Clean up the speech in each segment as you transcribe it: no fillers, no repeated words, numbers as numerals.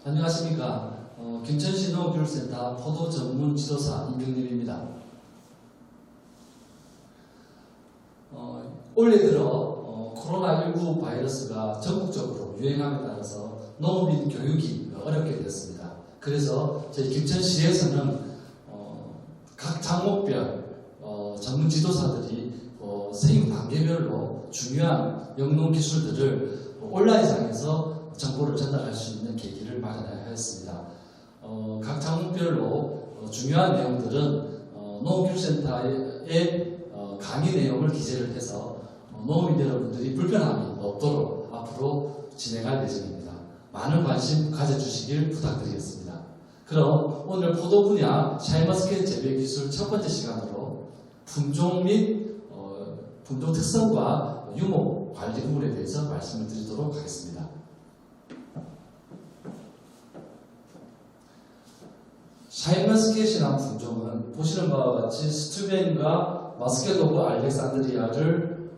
안녕하십니까. 김천시 농업교육센터 포도 전문 지도사 임병림입니다. 올해 들어 코로나19 바이러스가 전국적으로 유행함에 따라서 농업인 교육이 어렵게 되었습니다. 그래서 저희 김천시에서는 각 장목별 전문 지도사들이 생육 단계별로 중요한 영농 기술들을 온라인상에서 정보를 전달할 수 있는 계기를 마련하였습니다. 각 장목별로 중요한 내용들은 농업교육센터의 강의 내용을 기재를 해서 농업인 여러분들이 불편함이 없도록 앞으로 진행할 예정입니다. 많은 관심 가져주시길 부탁드리겠습니다. 그럼 오늘 포도 분야 샤인머스켓 재배 기술 첫 번째 시간으로 품종 및 품종 특성과 유목 관리 부분에 대해서 말씀을 드리도록 하겠습니다. 샤인머스켓이라는 품종은 보시는 바와 같이 스튜벤과 머스켓 오브 알렉산드리아를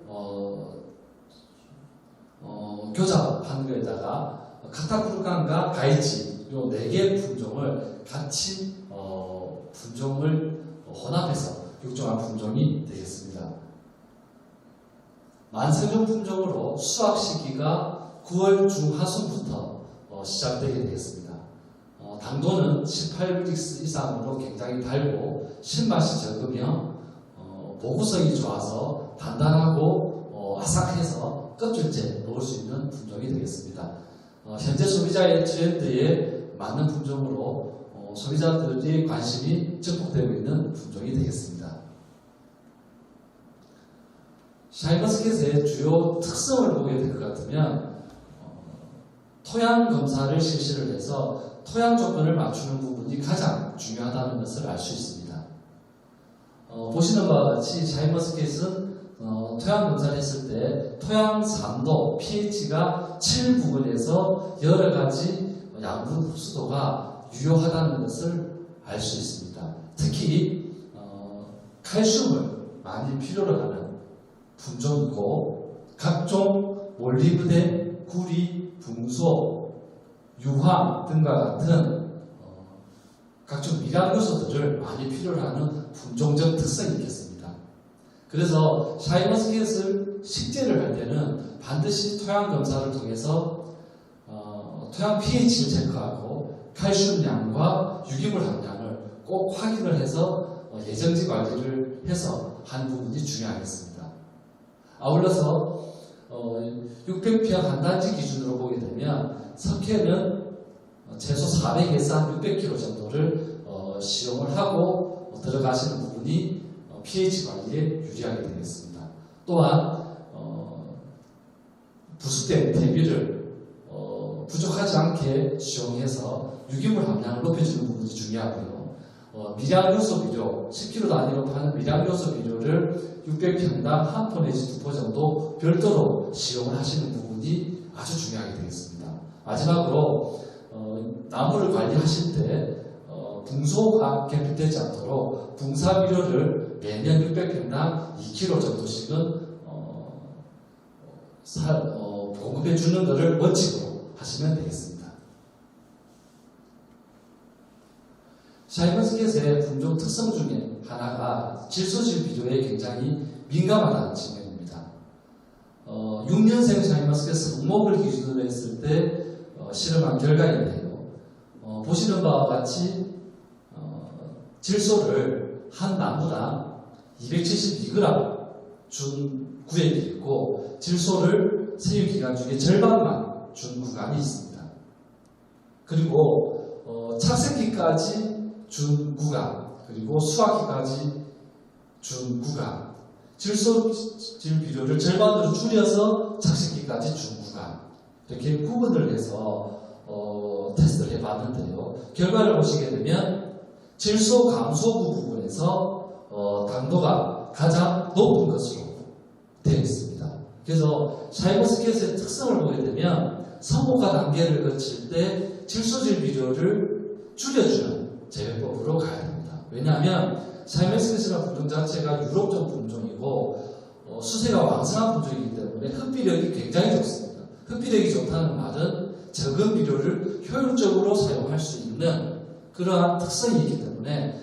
교잡한 거에다가 카타쿠르칸과 가이치 이 4개의 품종을 같이 품종을 혼합해서 육종한 품종이 되겠습니다. 만성종 품종으로 수확 시기가 9월 중하순부터 시작되게 되겠습니다. 당도는 18브릭스 이상으로 굉장히 달고 신맛이 적으며 보구성이 좋아서 단단하고 아삭해서 껍질째 먹을 수 있는 품종이 되겠습니다. 현재 소비자의 트렌드에 맞는 품종으로 소비자들의 관심이 증폭되고 있는 품종이 되겠습니다. 샤인머스켓의 주요 특성을 보게 될 것 같으면 토양 검사를 실시를 해서 토양 조건을 맞추는 부분이 가장 중요하다는 것을 알 수 있습니다. 보시는 바와 같이 샤인머스켓은 토양 검사를 했을 때 토양 산도, pH가 7 부근에서 여러 가지 양분 흡수도가 유효하다는 것을 알 수 있습니다. 특히 칼슘을 많이 필요로 하는 품종이고 각종 몰리브덴, 구리, 붕소, 유황 등과 같은 각종 미량 요소들을 많이 필요로 하는 품종적 특성이 있겠습니다. 그래서 샤인머스켓을 식재를 할 때는 반드시 토양 검사를 통해서 토양 pH를 체크하고 칼슘량과 유기물 함량을 꼭 확인을 해서 예정지 관리를 해서 하는 부분이 중요하겠습니다. 아울러서 600평 한 단지 기준으로 보게 되면 석회는 최소 400에서 한 600kg 정도를 시용을 하고 들어가시는 부분이 pH 관리에 유리하게 되겠습니다. 또한 부수된 대비를 부족하지 않게 시용해서 유기물 함량을 높여주는 부분이 중요하고요. 미량요소 비료, 10kg 단위로 파는 미량요소 비료를 600평당 한 포 내지 2포 정도 별도로 시용을 하시는 부분이 아주 중요하게 되겠습니다. 마지막으로 나무를 관리하실 때 붕소가 개필되지 않도록 붕사 비료를 매년 600평당 2kg 정도씩은 공급해 주는 것을 원칙으로 하시면 되겠습니다. 샤인머스켓의 품종 특성 중에 하나가 질소질 비료에 굉장히 민감하다는 측면입니다. 6년생 샤인머스켓 성목을 기준으로 했을 때 실험한 결과인데요. 보시는 바와 같이 질소를 한 나무당 272g 준 구획이 있고 질소를 세유기간 중에 절반만 준 구간이 있습니다. 그리고 착색기까지 준 구간, 그리고 수확기까지 준 구간, 질소질 비료를 절반으로 줄여서 착색기까지 준 구간, 이렇게 구분을 해서 테스트를 해봤는데요. 결과를 보시게 되면 질소 감소구 부분에서 당도가 가장 높은 것으로 되어 있습니다. 그래서 샤인머스켓의 특성을 보게 되면 성목화 단계를 거칠 때 질소질 비료를 줄여주는 재배법으로 가야 됩니다. 왜냐하면 샤인머스켓이라는 품종 자체가 유럽종 품종이고 수세가 왕성한 품종이기 때문에 흡비력이 굉장히 좋습니다. 흡비력이 좋다는 말은 적은 비료를 효율적으로 사용할 수 있는 그러한 특성이 있기 때문에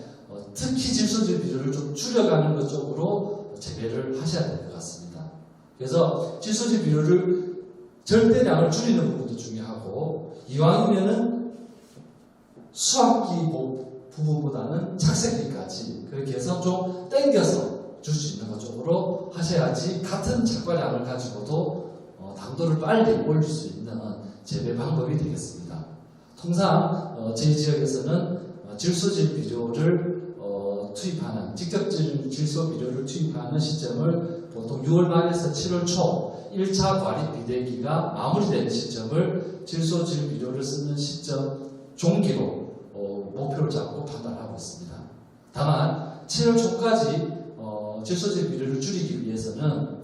특히 질소질 비료를 좀 줄여가는 것 쪽으로 재배를 하셔야 될 것 같습니다. 그래서 질소질 비료를 절대량을 줄이는 부분도 중요하고, 이왕이면은 수확기 부분보다는 착색기까지 그렇게 해서 좀 땡겨서 줄 수 있는 것 쪽으로 하셔야지 같은 착과량을 가지고도 당도를 빨리 올릴 수 있는 재배 방법이 되겠습니다. 통상 저희 지역에서는 질소질 비료를 투입하는, 직접 질소 비료를 투입하는 시점을 보통 6월 말에서 7월 초 1차 과립 비대기가 마무리되는 시점을 질소질 비료를 쓰는 시점 종기로 목표를 잡고 판단하고 있습니다. 다만 7월 초까지 질소질 비료를 줄이기 위해서는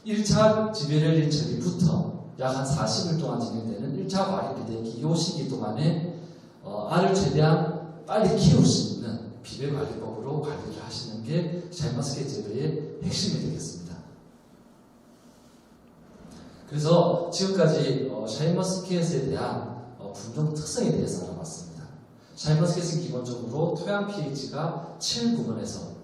1차 지베렐린 처리부터 약 한 40일 동안 진행되는 1차 과립 비대기 이 시기 동안에 알을 최대한 빨리 키울 수 있는 비배 관리법으로 관리를 하시는 게 샤인머스켓 재배의 핵심이 되겠습니다. 그래서 지금까지 샤인머스켓에 대한 품종 특성에 대해서 알아봤습니다. 샤인머스켓은 기본적으로 토양 pH가 7 부근에서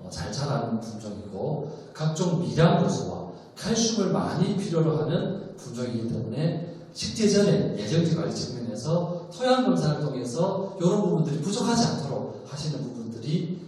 잘 자라는 품종이고, 각종 미량 요소와 칼슘을 많이 필요로 하는 품종이기 때문에 식재 전에 예정지 관리 측면에서 토양 검사를 통해서 이런 부분들이 부족하지 않도록 하시는 부분들이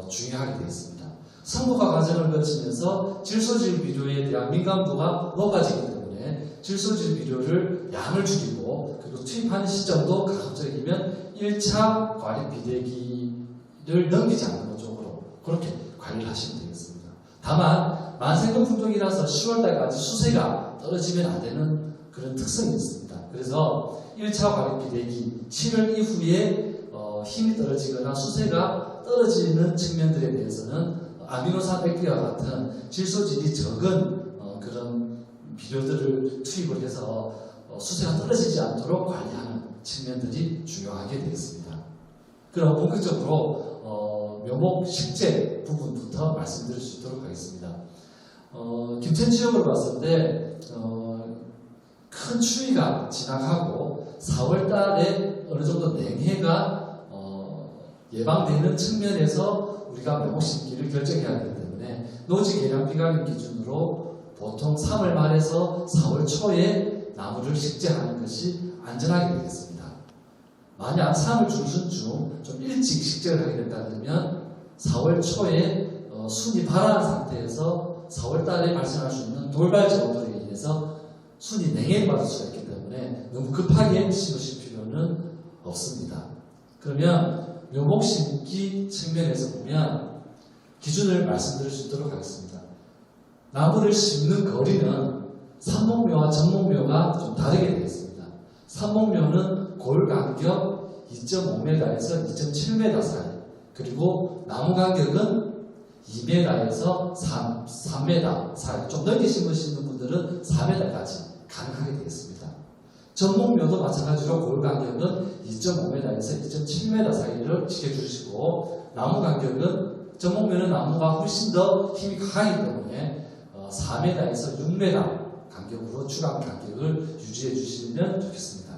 중요하게 되겠습니다. 성분화 과정을 거치면서 질소질 비료에 대한 민감도가 높아지기 때문에 질소질 비료를 양을 줄이고, 그리고 투입하는 시점도 가급적이면 1차 과립 비대기를 넘기지 않는 것 쪽으로 그렇게 관리를 하시면 되겠습니다. 다만 만생금 품종이라서 10월달까지 수세가 떨어지면 안 되는 그런 특성이 있습니다. 그래서 1차 과립 비대기 7월 이후에 힘이 떨어지거나 수세가 떨어지는 측면들에 대해서는 아미노산 액기와 같은 질소질이 적은 그런 비료들을 투입을 해서 수세가 떨어지지 않도록 관리하는 측면들이 중요하게 되겠습니다. 그럼 본격적으로 묘목 식재 부분부터 말씀드릴 수 있도록 하겠습니다. 김천 지역을 봤을 때 큰 추위가 지나가고 4월 달에 어느 정도 냉해가 예방되는 측면에서 우리가 묘목 심기를 결정해야 하기 때문에 노지 개량 비가림 기준으로 보통 3월 말에서 4월 초에 나무를 식재하는 것이 안전하게 되겠습니다. 만약 3월 중순 중 좀 일찍 식재를 하게 된다 그러면 4월 초에 순이 발화한 상태에서 4월 달에 발생할 수 있는 돌발 저온들에 의해서 순이 냉해를 받을 수가 있기 때문에 너무 급하게 심으실 필요는 없습니다. 그러면 묘목 심기 측면에서 보면 기준을 말씀드릴 수 있도록 하겠습니다. 나무를 심는 거리는 삼목묘와 전목묘가 좀 다르게 되겠습니다. 삼목묘는 골 간격 2.5m에서 2.7m 사이, 그리고 나무 간격은 2m에서 3m 사이, 좀 넓게 심으시는 분들은 4m까지 가능하게 되겠습니다. 전목묘도 마찬가지로 골 간격은 2.5m에서 2.7m 사이를 지켜주시고, 나무 간격은 전목묘는 나무가 훨씬 더 힘이 강하기 때문에 4m에서 6m 간격으로 주간 간격을 유지해 주시면 좋겠습니다.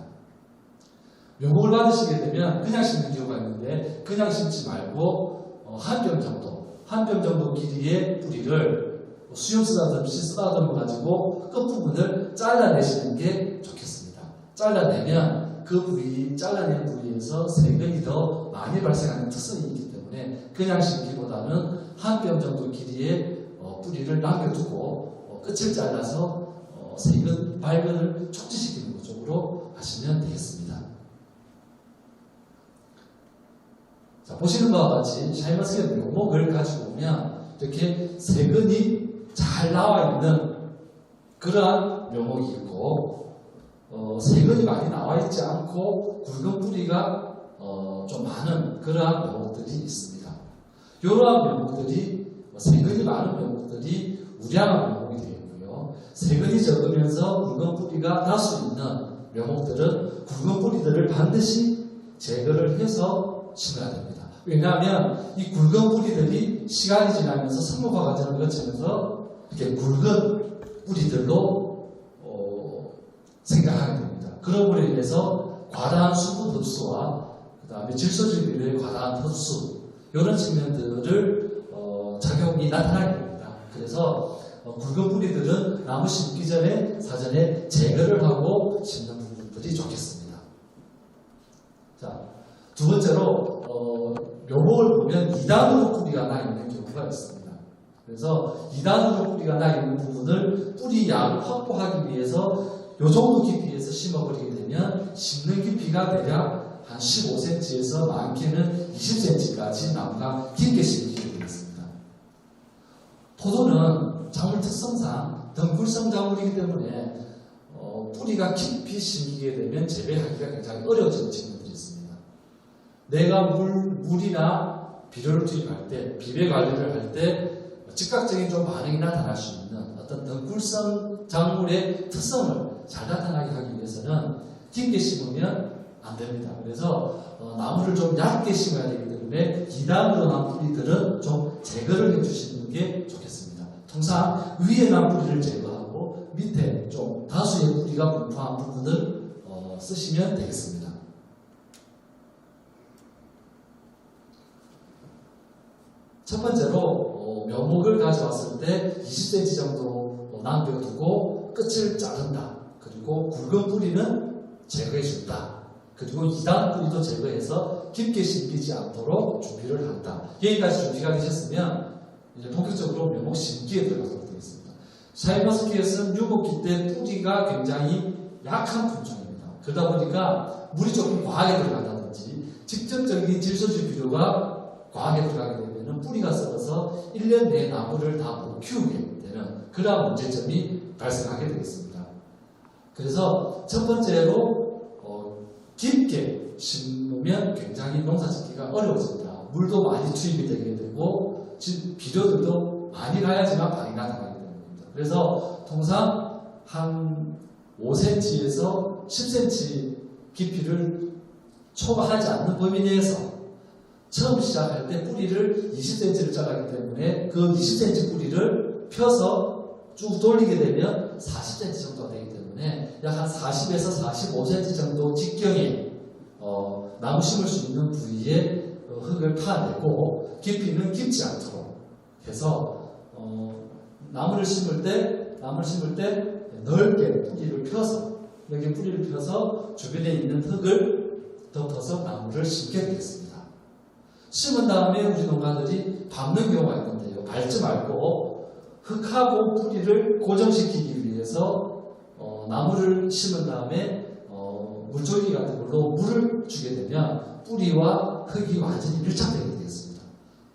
묘목을 받으시게 되면 그냥 심는 경우가 있는데, 그냥 심지 말고 한 뼘 정도 길이의 뿌리를 수염 쓰다듬어 가지고 끝부분을 잘라내시는 게 좋겠습니다. 잘라내면 그 부위, 잘라낸 부위에서 세균이 더 많이 발생하는 특성이 있기 때문에 그냥 심기보다는 한 뼘 정도 길이의 뿌리를 남겨두고 끝을 잘라서 세균 발근을 촉진시키는 것 쪽으로 하시면 되겠습니다. 자, 보시는 바와 같이 샤인머스켓 묘목을 가지고 오면 이렇게 세근이 잘 나와 있는 그러한 묘목이 있고, 세근이 많이 나와 있지 않고 굵은 뿌리가 좀 많은 그러한 묘목들이 있습니다. 이러한 묘목들이, 세근이 많은 묘목들이 우량한 묘목이 되겠고요. 세근이 적으면서 굵은 뿌리가 다수 있는 묘목들은 굵은 뿌리들을 반드시 제거를 해서 심어야 됩니다. 왜냐하면 이 굵은 뿌리들이 시간이 지나면서 성목화 과정을 거치면서 이렇게 굵은 뿌리들로 생각하게 됩니다. 그런 물에 인해서 비료에서 과다한 수분 흡수와 그 다음에 질소질 비료의 과다한 흡수 이런 측면들을 작용이 나타나게 됩니다. 그래서 굵은 뿌리들은 나무 심기 전에 사전에 제거를 하고 심는 부분들이 좋겠습니다. 자, 두 번째로 묘목을 보면 2단으로 뿌리가 나 있는 경우가 있습니다. 그래서 2단으로 뿌리가 나 있는 부분을 뿌리 양을 확보하기 위해서 이 정도 깊이에서 심어버리게 되면 심는 깊이가 대략 한 15cm에서 많게는 20cm까지 나무가 깊게 심기게 되겠습니다. 포도는 작물 특성상 덩굴성 작물이기 때문에 뿌리가 깊이 심기게 되면 재배하기가 굉장히 어려워지는 측면들이 있습니다. 내가 물이나 비료를 투입할 때, 비배 관리를 할 때 즉각적인 좀 반응이 나타날 수 있는 어떤 덩굴성 작물의 특성을 잘 나타나게 하기 위해서는 깊게 심으면 안 됩니다. 그래서 나무를 좀 얇게 심어야 되기 때문에 2단으로 난 뿌리들은 좀 제거를 해주시는 게 좋겠습니다. 통상 위에 난 뿌리를 제거하고 밑에 좀 다수의 뿌리가 분포한 부분을 쓰시면 되겠습니다. 첫 번째로 묘목을 가져왔을 때 20cm 정도 남겨두고 끝을 자른다. 그리고 굵은 뿌리는 제거해준다. 그리고 2단 뿌리도 제거해서 깊게 심기지 않도록 준비를 한다. 여기까지 준비가 되셨으면 이제 본격적으로 묘목 심기에 들어가도록 되겠습니다. 샤인머스켓은 유목기 때 뿌리가 굉장히 약한 품종입니다. 그러다 보니까 물이 조금 과하게 들어간다든지 직접적인 질소질 비료가 과하게 들어가게 되면 뿌리가 썩어서 1년 내에 나무를 다 못 키우게 되는 그러한 문제점이 발생하게 되겠습니다. 그래서 첫 번째로 깊게 심으면 굉장히 농사짓기가 어려워집니다. 물도 많이 투입이 되게 되고 비료들도 많이 가야지만 반응이 나타나게 되는 겁니다. 그래서 통상 한 5cm에서 10cm 깊이를 초과하지 않는 범위 내에서 처음 시작할 때 뿌리를 20cm를 잘랐기 때문에 그 20cm 뿌리를 펴서 쭉 돌리게 되면 40cm 정도가 되기 때문에 약 한 40에서 45cm 정도 직경에 나무 심을 수 있는 부위에 흙을 파내고 깊이는 깊지 않도록 해서 나무를 심을 때 넓게 뿌리를 펴서 여기 뿌리를 펴서 주변에 있는 흙을 덮어서 나무를 심게 되겠습니다. 심은 다음에 우리 농가들이 밟는 경우가 있는데요. 밟지 말고 흙하고 뿌리를 고정시키기 위해서 나무를 심은 다음에 물줄기 같은 걸로 물을 주게 되면 뿌리와 흙이 완전히 밀착되게 되겠습니다.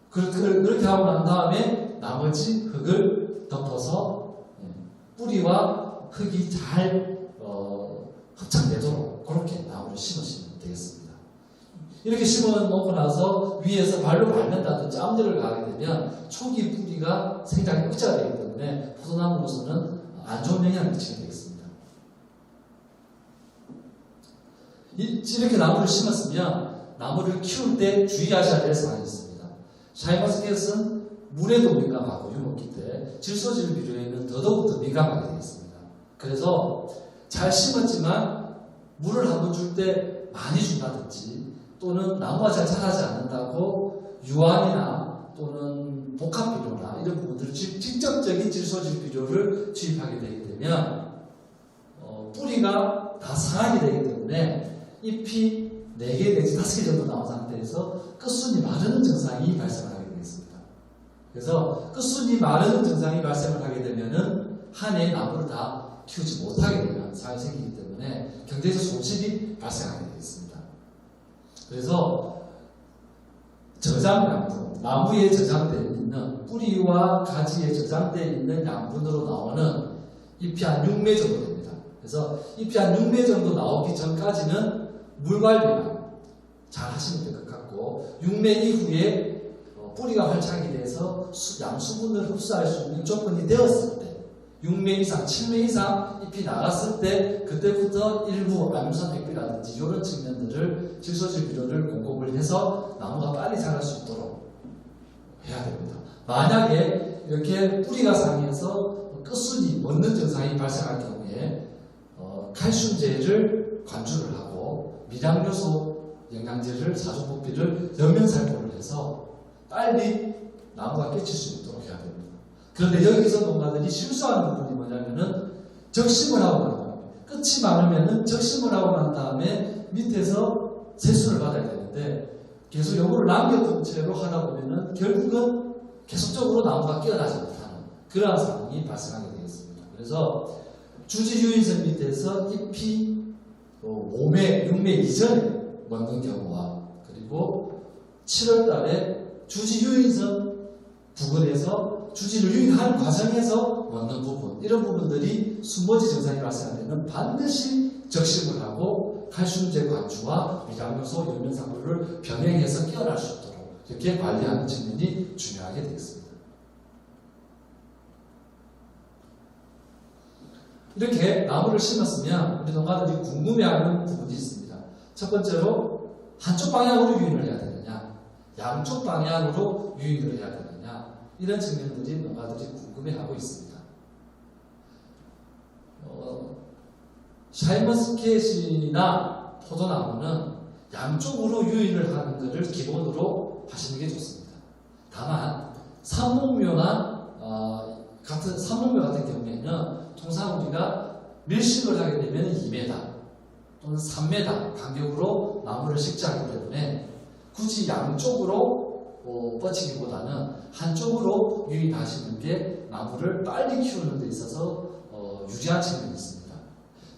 그렇게 하고 난 다음에 나머지 흙을 덮어서 뿌리와 흙이 잘 합착되도록 그렇게 나무를 심으시면 되겠습니다. 이렇게 심어놓고 나서 위에서 발로 밟는다든지 암들을 가게 되면 초기 뿌리가 생장이 억제가 되기 때문에 포도나무로서는 안 좋은 영향을 미치게 되겠습니다. 이렇게 나무를 심었으면 나무를 키울 때 주의하셔야 될 사항이 있습니다. 샤인머스켓은 물에도 민감하고 유목기 때 질소질 비료에는 더더욱 민감하게 되겠습니다. 그래서 잘 심었지만 물을 한번 줄 때 많이 준다든지 또는 나무가 잘 자라지 않는다고 유황이나 또는 복합비료나 이런 부분들을 직접적인 질소질 비료를 투입하게 되게 되면 뿌리가 다 상하게 되기 때문에 잎이 4개 내지 5개 정도 나온 상태에서 끝순이 마르는 증상이 발생하게 되겠습니다. 그래서 끝순이 마르는 증상이 발생을 하게 되면은 한 해의 나무를 다 키우지 못하게 되는 상황이 생기기 때문에 경제적 손실이 발생하게 되겠습니다. 그래서 저장 양분, 나무에 저장되어 있는 뿌리와 가지에 저장되어 있는 양분으로 나오는 잎이 한 6매 정도 됩니다. 그래서 잎이 한 6매 정도 나오기 전까지는 물 관리만 잘 하시면 될 것 같고 6매 이후에 뿌리가 활착이 돼서 양수분을 흡수할 수 있는 조건이 되었을 때 6매 이상, 7매 이상 잎이 나갔을 때 그때부터 일부 암유산 백비라든지 이런 측면들을 질소질 비료를 공급을 해서 나무가 빨리 자랄 수 있도록 해야 됩니다. 만약에 이렇게 뿌리가 상해서 끝순이 먹는 증상이 발생할 경우에 칼슘제를 관주를 하고 미량요소 영양제를 사종법비를 연면살포를 해서 빨리 나무가 깨칠 수 있도록 해야 됩니다. 그런데 여기서 농가들이 실수하는 부분이 뭐냐면은 적심을 하고 난 다음에 끝이 많으면은 적심을 하고 난 다음에 밑에서 세수를 받아야 되는데 계속 요거를 남겨둔 채로 하다 보면은 결국은 계속적으로 나무가 깨어나지 못하는 그러한 상황이 발생하게 되겠습니다. 그래서 주지 유인선 밑에서 잎이 몸에 6매 이전에 먹는 경우와 그리고 7월 달에 주지 유인선 부근에서 주지를 유인하는 과정에서 먹는 부분 이런 부분들이 순머지 증상이 발생할 때는 반드시 적심을 하고 칼슘제 관주와 미량요소 연면상물을 병행해서 깨어날 수 있도록 이렇게 관리하는 측면이 중요하게 되겠습니다. 이렇게 나무를 심었으면 우리 농가들이 궁금해하는 부분이 있습니다. 첫 번째로 한쪽 방향으로 유인을 해야 되느냐, 양쪽 방향으로 유인을 해야 되느냐 이런 측면들이 농가들이 궁금해하고 있습니다. 샤인머스켓이나 포도나무는 양쪽으로 유인을 하는 것을 기본으로 하시는 게 좋습니다. 다만 삼목묘나 삼목묘 같은 경우에는 통상 우리가 밀식을 하게 되면 2m 또는 3m 간격으로 나무를 식재하기 때문에 굳이 양쪽으로 뻗치기보다는 한쪽으로 유인하시는 게 나무를 빨리 키우는 데 있어서 유리한 측면이 있습니다.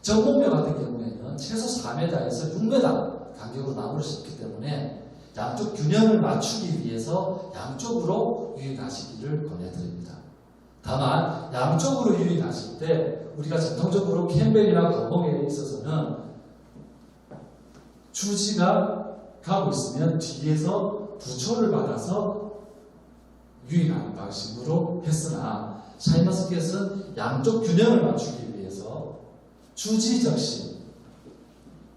전목묘 같은 경우에는 최소 4m에서 6m 간격으로 나무를 심기 때문에 양쪽 균형을 맞추기 위해서 양쪽으로 유인하시기를 권해드립니다. 다만 양쪽으로 유인하실 때 우리가 전통적으로 캠벨이나 거목에 있어서는 주지가 가고 있으면 뒤에서 부초를 받아서 유인하는 방식으로 했으나 샤인머스켓은 양쪽 균형을 맞추기 위해서 주지 적심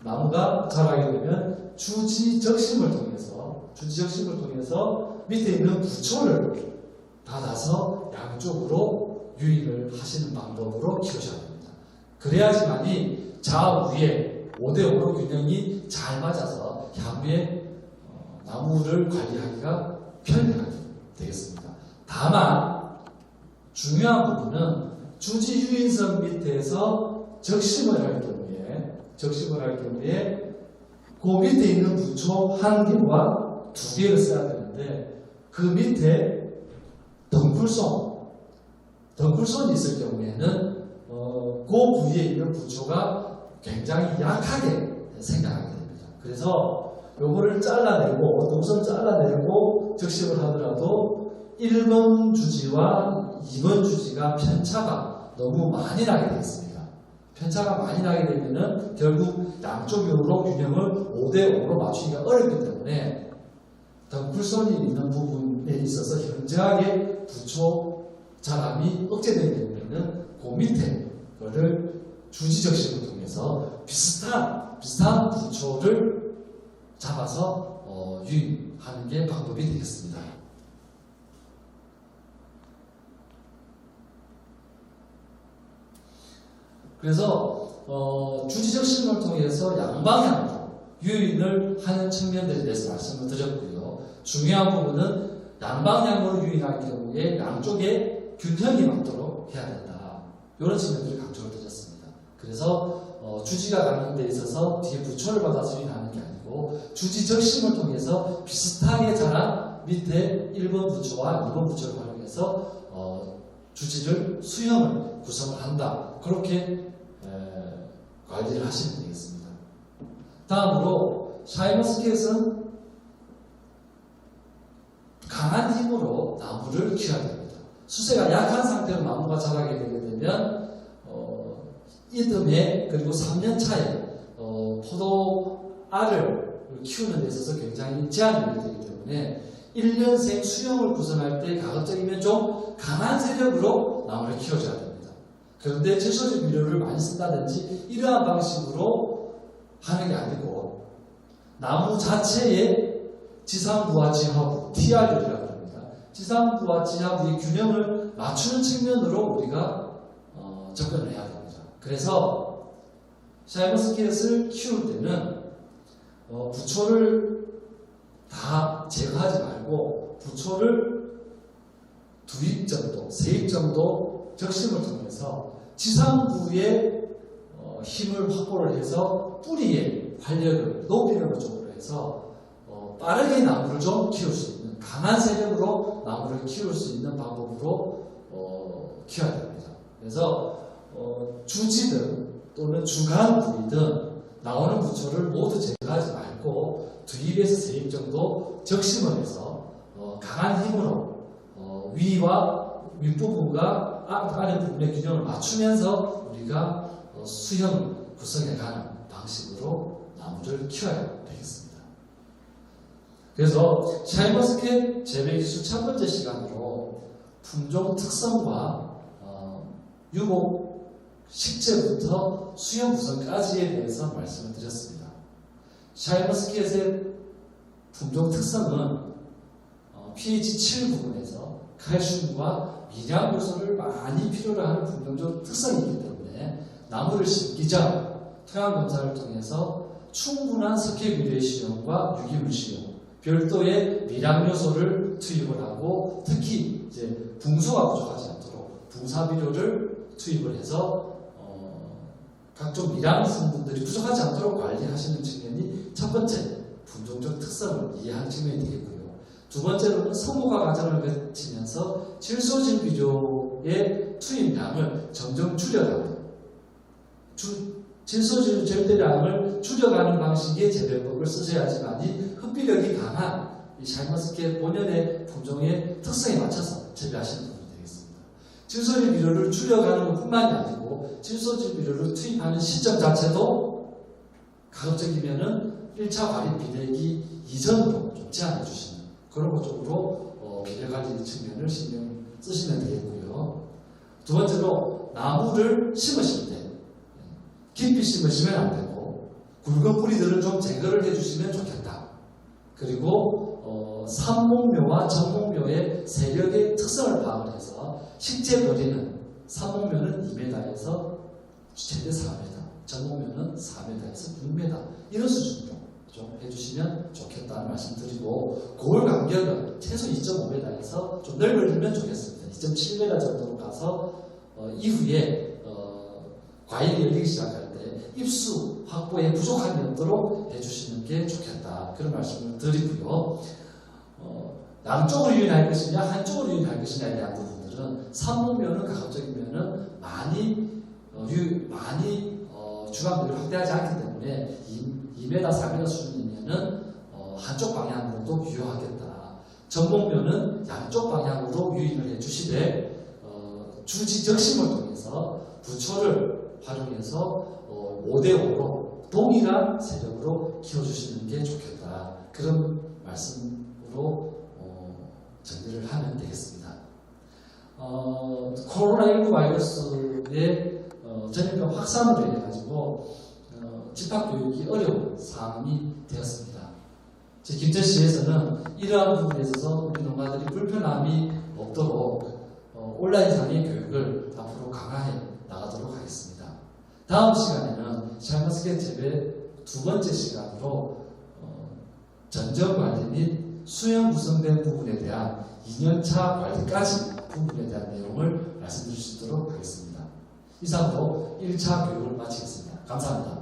나무가 자라게 되면 주지 적심을 통해서 밑에 있는 부초를 받아서 양쪽으로 유인을 하시는 방법으로 키우셔야 됩니다. 그래야지만이 좌우에 5대5로 균형이 잘 맞아서 향후에 나무를 관리하기가 편리하게 되겠습니다. 다만 중요한 부분은 주지 유인선 밑에서 적심을 할 경우에 그 밑에 있는 부초 1개와 2개를 써야 되는데 그 밑에 덩쿨손이 있을 경우에는 그 부위에 있는 부초가 굉장히 약하게 생겨나게 됩니다. 그래서 요거를 잘라내고 동선 잘라내고 적심을 하더라도 1번 주지와 2번 주지가 편차가 너무 많이 나게 되겠습니다. 편차가 많이 나게 되면은 결국 양쪽으로 균형을 5대5로 맞추기가 어렵기 때문에 덩쿨손이 있는 부분에 있어서 현저하게 부초 자람이 억제되는 경우에는 그 밑에 거를 주지적심을 통해서 비슷한 부초를 잡아서 유인하는 게 방법이 되겠습니다. 그래서 주지적심을 통해서 양방향으로 유인을 하는 측면들에 대해서 말씀을 드렸고요. 중요한 부분은 양방향으로 유인할 경우에 양쪽에 균형이 맞도록 해야 된다. 이런 측면들을 강조를 드렸습니다. 그래서 주지가 가는 데 있어서 뒤에 부초를 받아서 유인하는 게 아니고 주지적심을 통해서 비슷하게 자란 밑에 1번 부초와 2번 부초를 활용해서 주지를 수형을 구성을 한다. 그렇게 관리를 하시면 되겠습니다. 다음으로 샤인머스켓은 강한 힘으로 나무를 키워야 됩니다. 수세가 약한 상태로 나무가 자라게 되게 되면 이듬해 그리고 3년 차에 포도 알을 키우는 데 있어서 굉장히 제한이 되기 때문에 1년생 수형을 구성할 때 가급적이면 좀 강한 세력으로 나무를 키워줘야 됩니다. 그런데 제초제 비료를 많이 쓴다든지 이러한 방식으로 하는 게 아니고 나무 자체의 지상부와 지하부, TRU라고 합니다. 지상부와 지하부의 균형을 맞추는 측면으로 우리가 접근을 해야 됩니다. 그래서 샤인머스켓을 키울 때는 부초를 다 제거하지 말고 부초를 2입 정도, 3입 정도 적심을 통해서 지상부에 힘을 확보를 해서 뿌리에 활력을 높이는 쪽으로 해서 빠르게 나무를 좀 키울 수 있는, 강한 세력으로 나무를 키울 수 있는 방법으로 키워야 됩니다. 그래서 주지든 또는 주간 부리든 나오는 부초를 모두 제거하지 말고 2입에서 3입 정도 적심을 해서 강한 힘으로 위와 윗부분과 아래 부분의 균형을 맞추면서 우리가 수형 구성해 가는 방식으로 나무를 키워야 되겠습니다. 그래서 샤인머스켓 재배 기술 첫 번째 시간으로 품종 특성과 유목 식재부터 수형 구성까지에 대해서 말씀을 드렸습니다. 샤인머스켓의 품종 특성은 pH 7 부분에서 칼슘과 미량 요소를 많이 필요로 하는 품종적 특성이기 때문에 나무를 심기 전 토양 검사를 통해서 충분한 석회 비료의使用과 유기물使用, 별도의 미량 요소를 투입을 하고 특히 이제 붕소가 부족하지 않도록 붕사 비료를 투입을 해서 각종 미량 성분들이 부족하지 않도록 관리하시는 측면이 첫 번째 품종적 특성을 이해하는 측면이 되겠고요. 두 번째로는 성모가 과정을 거치면서 질소질 비료의 투입량을 점점 줄여가는 질소질 절대량을 줄여가는 방식의 재배법을 쓰셔야지만이 흡비력이 강한 이 샤인머스켓 본연의 품종의 특성에 맞춰서 재배하시는 분이 되겠습니다. 질소질 비료를 줄여가는 것뿐만이 아니고 질소질 비료를 투입하는 시점 자체도 가급적이면은 1차 발입 비내기 이전으로 좀 제한해 주시는 그런 것 쪽으로 비료 관리 측면을 신경 쓰시면 되겠고요. 두 번째로 나무를 심으실 때 깊이 심으시면 안 되고 굵은 뿌리들을 좀 제거를 해주시면 좋겠다. 그리고 삼목묘와 정목묘의 세력의 특성을 파악을 해서 식재 거리는 삼목묘는 2m에서 최대 4m, 정목묘는 4m에서 6m 이런 수준으로 좀 해주시면 좋겠다는 말씀드리고 고울 간격은 최소 2.5m에서 좀 넓어지면 좋겠습니다. 2.7m 정도로 가서 이후에 과일이 열리기 시작할 때 입수 확보에 부족함이 없도록 해주시는 게 좋겠다. 그런 말씀을 드리고요. 양쪽으로 유인할 것이냐 한쪽으로 유인할 것이냐에 대한 부분들은 삼목묘는 가급적이면은 많이 주간부를 확대하지 않기 때문에 2m, 4m 수준이면은 한쪽 방향으로도 유효하겠다. 정목묘는 양쪽 방향으로 유인을 해주시되 주지 적심을 통해서 부초를 활용해서 5대5로 동일한 세력으로 키워주시는 게 좋겠다. 그런 말씀으로 정리를 하면 되겠습니다. 코로나19 바이러스의 전염병 확산으로 인해 가지고 집합교육이 어려운 상황이 되었습니다. 제 김제시에서는 이러한 부분에 있어서 우리 농가들이 불편함이 없도록 온라인상의 교육을 앞으로 강화해 나가도록 하겠습니다. 다음 시간에는 샤인머스켓 재배 두 번째 시간으로 전정 관리 및 수형 구성된 부분에 대한 2년차 관리까지 부분에 대한 내용을 말씀드릴 수 있도록 하겠습니다. 이상으로 1차 교육을 마치겠습니다. 감사합니다.